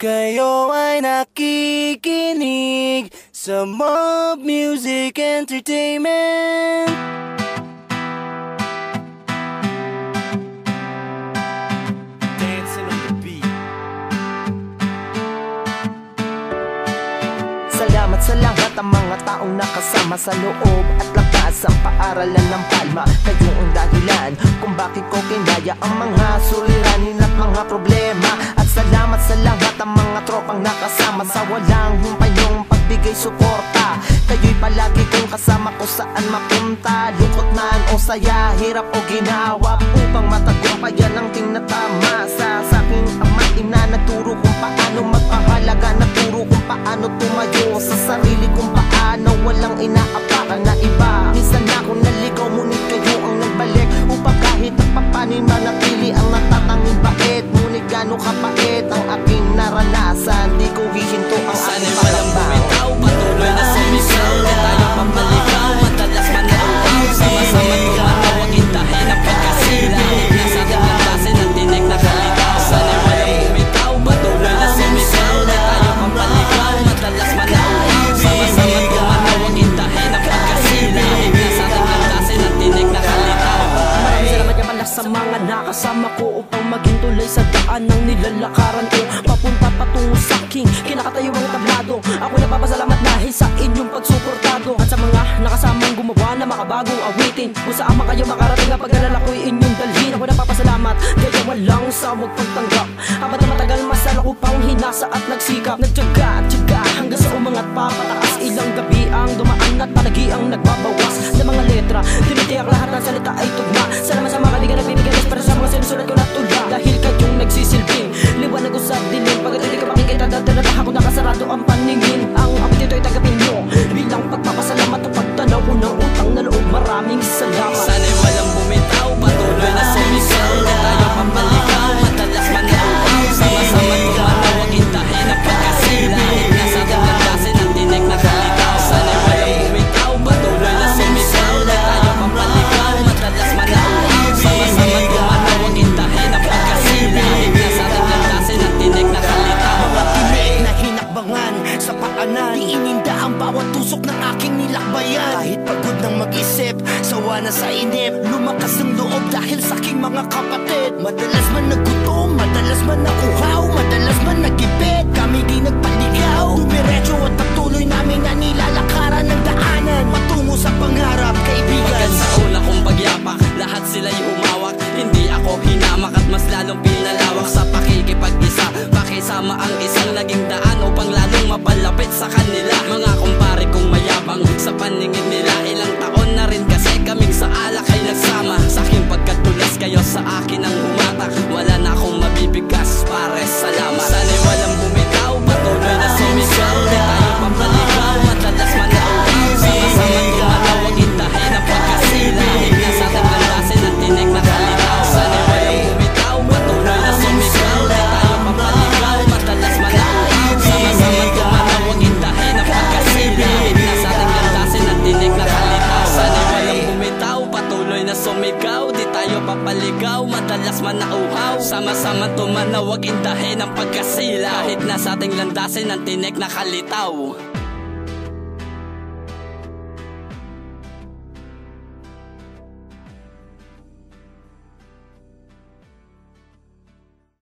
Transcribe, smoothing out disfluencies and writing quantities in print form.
Kayo ay nakikinig sa Mob Music Entertainment. Dancing on the beat. Salamat sa lahat ang mga taong nakasama sa loob at labas ang paaralan ng Palma. Kayo ang dahilan kung bakit ko kinaya ang mga suliranin at mga problema. At salamat sa lahat ang mga tropang nakasama sa walang humpay yung pagbigay suporta. Kayo'y palagi kong kasama ko saan mapunta, lungkot man o saya, hirap o ginawa upang matagumpayan ang tinatama. Sa aking ama't ina nagturo kung paano magpahalaga, nagturo kung paano tumayo sa sarili kung paano walang inaapakan na iba. Minsan ako naligaw ngunit kayo ang nagbalik upang kahit na papanin manatili ang natatanging bait. Ngunit gano'ng kapait ang aking naranasan, di ko hihinto ang aking palambang. Patuloy na sumisaw, di tayo pampaligaw, madalas manauaw, sama-sama tumanaw, ang intahin ang pagkasila. Nasa ating lantasin ang tinig na kalitaw, sana'y walang bumitaw. Patuloy na sumisaw, di tayo pampaligaw, madalas manauaw, sama-sama tumanaw, ang intahin ang pagkasila. Nasa ating lantasin ang tinig na kalitaw. Maraming salamat nga pala sa mga nakasama ko upang maging tulay sa daan ng nilalakaran ko, papunta patungo sa aking kinakatayuang tablado. Ako napapasalamat dahil sa inyong pagsuportado at sa mga nakasamang gumawa na makabagong awitin. Kung saan man kayo makarating ang pag-alala ko'y inyong dalhin. Ako napapasalamat kaya walang sawag pagtanggap. Habang na matagal masala ko pang hinasa at nagsikap, nagtyaga at tyaga hanggang sa umangat papataas. Ilang gabi ang dumaan at palagi ang nagbabawas ng mga letra. Tinitiyak lahat ng salita ay tugma. Salamat sa mga kaibigan nagbibigay para sa mga sinusulat ko na tula. Dahil kayong nagsisilbing liwanag ko sa dilim. Pagkat hindi ka makikita dahil ako nakasarado ang paningin. Ang apetito ay tagapin nyo bilang pagpapasalamat o pagtanaw ko ng utang na loob. Maraming salamat. Sana'y walang bumitaw, patuloy na sumisaw, di tayo pampaligaw, madalas manauaw, sama-sama tumanaw, ang intahin ang pagkasila. Nasa ating lantasin ang tinig na kalitaw. Sana'y walang bumitaw, patuloy na sumisaw, di tayo pampaligaw, madalas manauaw, sama-sama tumanaw, ang intahin ang pagkasila. Nasa ating lantasin ang tinig na kalitaw. Mga tinig na hinakbangan sa paanan, di ininda ang bawat tusok ng aking nilakbayan. Kahit pagod ng mag-isip, sawa na sa inip, lumakas ng loob dahil sa aking mga kapatid. Madalas man nagutom, madalas man nakuhaw, madalas man nagipit, kami di nagpaligaw. Dumiretso at patuloy namin na nilalakaran ng daanan patungo sa pangarap, kaibigan. Pagkat sa una kong pagyapak, lahat sila'y humawak. Hindi ako hinamak at mas lalong pinalawak sa pakikipag-isa. Pakisama ang isang naging daan upang lalong mapalapit sa kanila. Mga kumpare kong mayabang sa paningin nila, ilang taon na rin kasi kaming sa alak ay nagsama. Sa aking pagkatulas kayo sa akin ang humatak, wala na akong mabibigkas, pare salamat. Sana'y walang bumitaw, patuloy na sumisaw, di tayo pampaligaw, madalas manauaw, sama-sama tumanaw, ang intahin ang pagkasila. Nasa ating lantasin ang tinig na kalitaw. Sana'y walang bumitaw, patuloy na sumisaw, di tayo pampaligaw, madalas manauaw, sama-sama tumanaw, ang intahin ang pagkasila. Nasa ating lantasin ang tinig na kalitaw. Sana'y walang bumitaw, patuloy na sumigaw, di tayo papaligaw, madalas manauhaw, sama-sama tumanaw, wag intahin ang pagkasila. Kahit nasa ating landasin ang tinig na kalitaw.